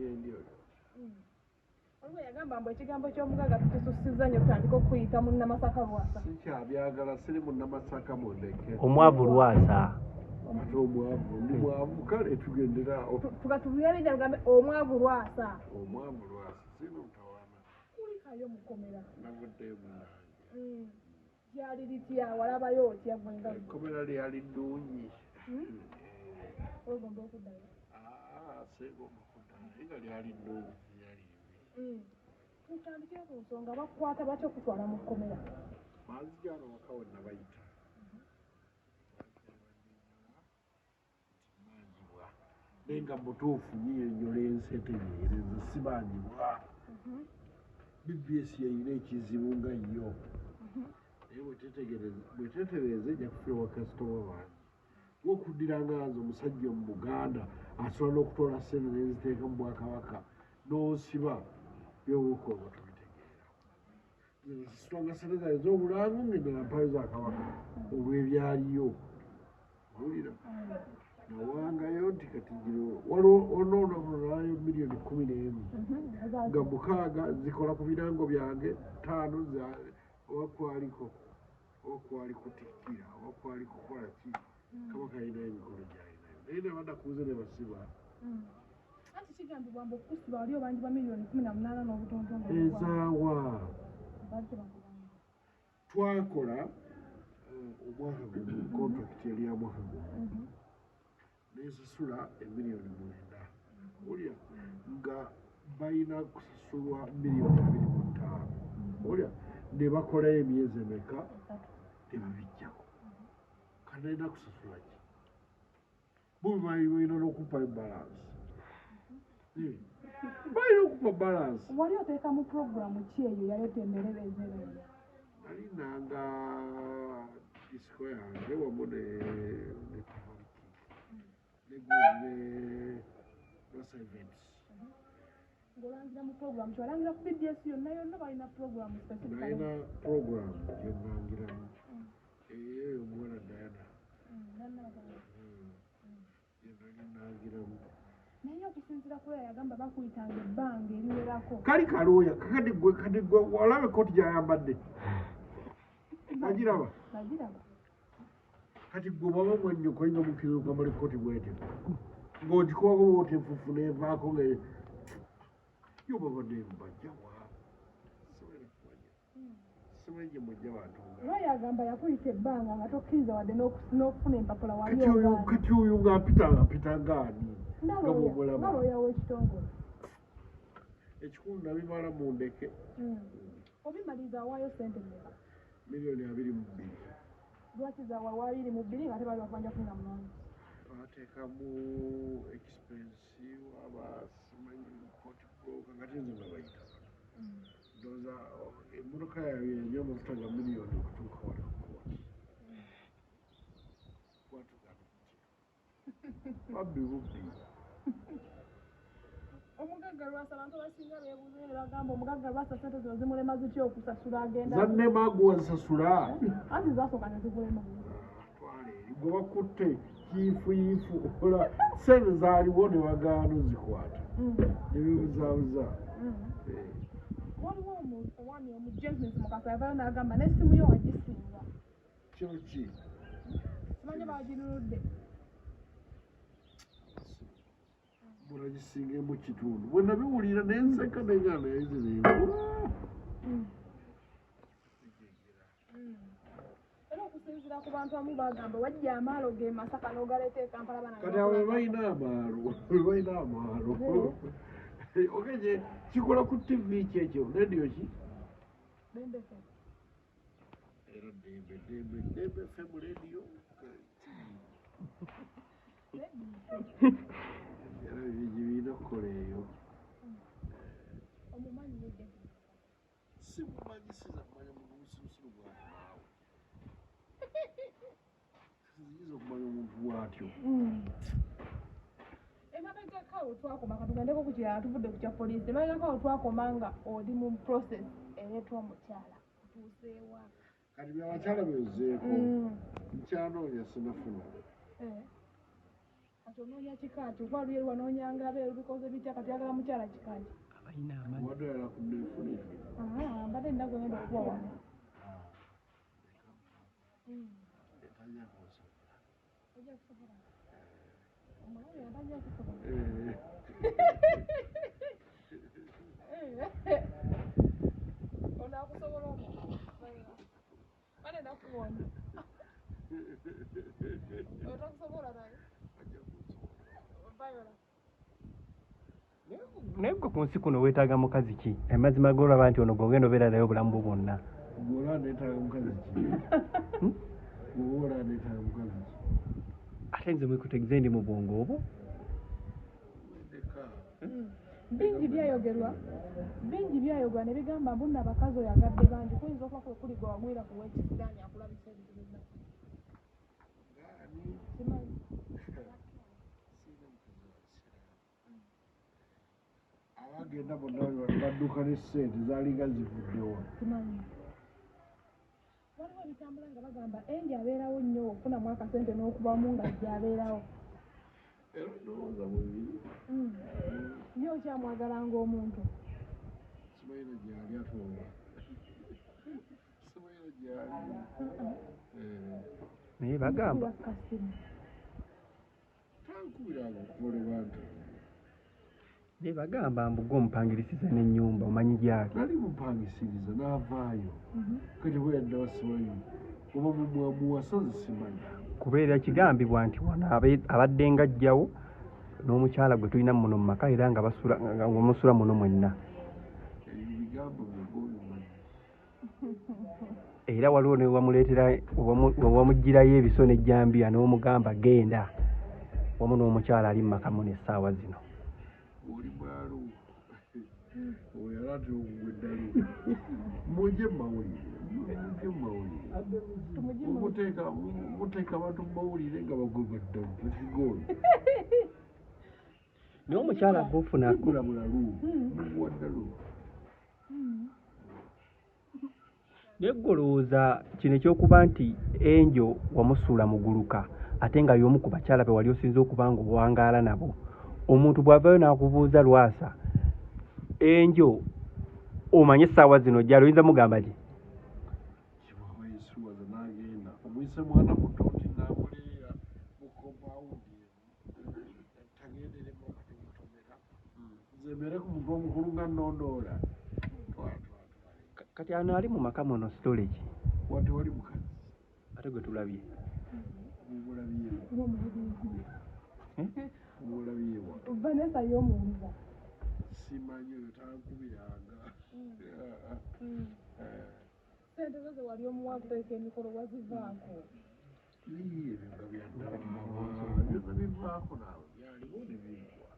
ndio olwo yagamba mbu ekigambo ky'omugagga tukisusiza nnyo tutandika okuyita munnamasaka Lwasa sikyabyagala siri munnamasaka mundeke omwavu Lwasa ate omwavu ndi mwavu kale tugendera tugatubulira tugambe omwavu Lwasa sino mtawana kulikayo mukomera navuddeyo munange lyali litya walabayo otya gwenga Komeela lyali ddungi ogomba okuddayo seegomba okuddayo nga lyali ddungi tutandikire ku nsonga bakukwata batya okutwala mu Komeela maazi gano waka we nabayita mangibwa naye nga mutuufu nyinyonnyola ensi etegeereza sibangibwa BBS yayina ekizibu nga yo naye bwetetereza ejja kufuna bakasitoma bangi gwokuddira nga nze omusajja mu Buganda asobola n'okutwala ssente neziteeka mu Bwakabaka n'osiba byowuka oba tubitegeera sitwanga ssente zaye z'obulango ngenda na mpayo za Kabaka olw'ebyaliyo owulira nawangayo nti kati giro waliwo onoononalayo miliyoni 11 nga 6 zikola ku birango byange 5 owakwali kutikkira owakwali kukola ki Kabaka alina emikolo gyalinayo naye nabadda kuuze ne basiba anti kigambibwa mbu okusiba wali obangi ba miliyoni 18 n'obutontono ezaawa twakola omwaka gumu kontrakiti yali ya mwaka gumu nesasula emiliyoni 9 olya nga balina kusasulwa miliyoni 25 olya ne bakolayo emyezi emeka tebabijjako kanalina kusasula ki balina n'okupayo balansi balina okupa balansi wali oteeka mu puroguramu ki eyo yaleeta embeerera ezereyo nalinanga disiko yange wamu ne Lwasa events ng'olangira mu puroguramu kyolangira ku BBS yonna balina puroguramu balina puroguramu gyenangiramu eyo omuwala Diana gyenalinangiramu naye okusinziira ku eyo yagamba bakuyitanga ebbanga eriwerako kali kalooya kakati gwe walaba ekooti gyayambadde agiraba kati gwe bwaba mwannyoko oyinza omukkiriza okwambala ekooti bwete ng'ogikubako bwoti enfufu nevaako nga yo babadde mbajjawa simanyi gye mujja batunga olwo yagamba yakuyita ebbanga nga tokkiriza wadde n'okufuna empapula kati oyo ng'apita ngaani nga bwomulaba nalooya w'ekitongole ekikulu nabimala mu ndeke obimaliriza awaayo sente mmeka miliyoni 22 lwaki zawa wa 22 nga tebali bakubanja 18 bateekamu expense waba simanyi court broker nga tinze nga bayita ndowooza emmotoka yaabwe yenyo amafuta ga miliyoni okutuuka wali ku kooti kwatugana babbi bubbi omugagga Lwasa abantu abasinga beebuuza ne bagamba omugagga Lwasa sente zino zimulema zitya okusasula agenda zannemagu wazisasula anti zasooka ne zikulema twala eri gwe bakutte kiifuyiifu okola sente zaaliwo ne bagaana ozikwata ne bebuzaabuza waliwo omwami omujenis mukasa yavayo n'agamba n'essimu yo wagisinga kyo ki simanyi bagiruludde mulagisinga mu kitundu bwe nabiwulira nenseka naye nga nayezireewo era okusinziira ku bantu amu bagamba wajja amaalo ge Masaka n'ogaleeta e Kampala bana kati abo balina amaalo ogenye kikola ku TV kyekyo rediyo ki era dembe fm rediyo era bibiina okukola eyo simumanyi sizakumanya muntu musirusiru bwatyo siziyiza okumanya omuntu bwatyo emabegako awo twakoma katugandeko ku kirala tuvudde ku kya poliisi emabegako awo twakoma nga oli mu process ereeta omukyala tuuseewa kati byabakyala bezeeko nkyanoonya sinafuna kati onoonya kikaati oba luyeri wanoonyanga abeeru bikoze bitya kati yagala mukyala kikaati abalina amazzi wadala kunefunira mbadde nina gwe ngenda okuba wano etanya kusobola ojja kusobola omulabi atajja kusobola onaakusobola omo kale nakuwona otakusobola naye bayola naye gwe ku nsi kuno weetaaga mukazi ki amazima golaba nti ono gogenda obeera naye obulamu bwo bwonna gwola neetaaga mukazi ki gwola neetaaga mukazi ki ate nze mwekutegeze ndi mu bwongo obwo bingi byayogerwa ne bigamba mbunna abakazi oyagadde bangi kuyinza okuba kwe kuli gwe wagwira ku wekisiraani akulabisa ebintu byonna simanyi abagenda bonna badduka n'essente zaalinga zivuddewa simanyi waliwo ebitambula nga bagamba enji abeerawo nnyo okufunamu akasente n'okubamu nga gyabeerawo era ndowooza bwebiri ye okyamwagala ng'omuntu simayina gyali atooba simayina gyali naye bagamba kasimu tankubiranga okubole bantu naye bagamba mbuga omupangirisiza n'ennyumba omanyi gyali nali mupangisiriza n'avaayo kati bweyadda wasimanyi oba muwasozi simanyi kubeera kigambibwa nti wano abadde nga ajjawo n'omukyala gwe tulina muno mu maka era nga musula muno mwenna ebigambo byogobimanyi era waliwo newamuleetera wamugirayo ebiso n'ejjambiya n'omugamba genda wamu n'omukyala ali mu maka muno essaawa zino oli mwalo oyo alati ogweddalu mujje mumawulire muteeka abantu mumawulire nga bagwegwa ddalu tekigooyi naye omukyala gofuna gula mulalu muguwa ddalu naye golowooza kino ekyokuba nti enjo wamusuula muguluka ate nga y'omu ku bakyala be wali osinza okuba nga owangaala nabo omuntu bw'avaayo n'akubuuza Lwasa enjo omanye essaawa zino gyali oyinza mugamba ti kibwaba yesuwaza n'agenda omuyise mwana muto nti naamuleera mu kompawundi tagenderemu okutomera nze mbeere ku muntu omukulu nga nnondoola kati ano ali mu maka muno storage wati wali mukazi ate gwe tulabye mubulabyewa vanessa y'omuwuza simanyi oyo tankubiranga sente zo ze wali omuwa kuteeka emikolo wazivaako ebyo nga byaddala bivaako naawe byaliwo ne bigwa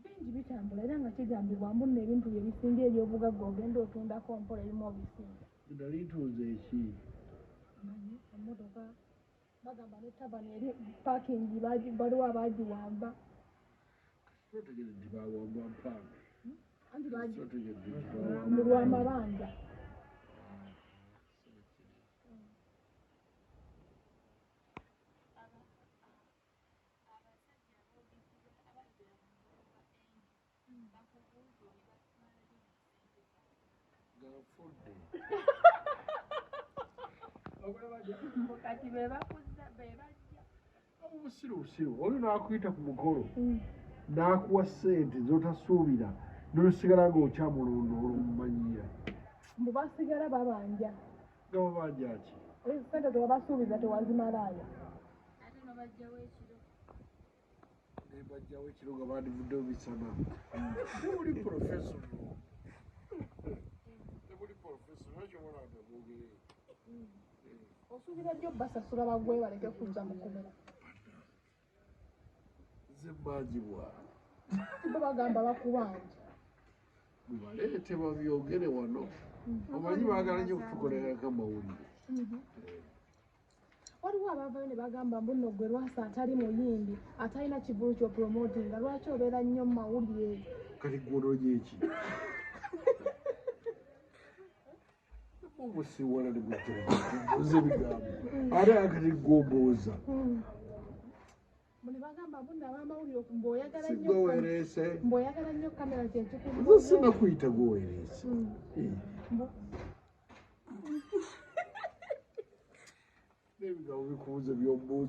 bingi bitambula era nga kigambibwa mbunna ebintu bye bisinga ebyobugagga ogenda otundako mpola erimu obisinga nali ntuuza eki emmotoka bagamba ne tabani eri pakingi baliwo abaagiwamba sotegere nti bawamba mpanga anti sotegedde mu lwamabanja kati bebakuza bebajja obusirusiru oyo n'akuyita ku mukolo n'akuwa ssente z'otasuubira n'osigala ng'okyamulondoola omumanyira mbu basigala babanja nga babanja ki sente tewabasuubiza tewazimalaayo nebajjawo ekiro nga bandivuddewo bisana temuli professional ekyobolanagogere osuubira nnyo basasula bagwe baleke kuzza mu Komera ze mbagibwa bo bagamba bakubanja mubaleete babyogere wano omanyi baagala nnyo okutukolerako amawulire waliwo abavayo ne bagamba mbuno gwe Lwasa atali muyimbi atalina kivulu kyopromotinga lwaki obeera nnyo mu mawulire kati gwonoonye eki obusiwala ne gwoza ebigambo ate akati gwombooza Muli bagamba bunna abamawulire mb'oyagala Si nnyo gwe weereese. mb'oyagala nnyo kamera kyekikuba. Nze sinnakuyita gwe weereese. N'ebigabo bikubuze by'ombuuza.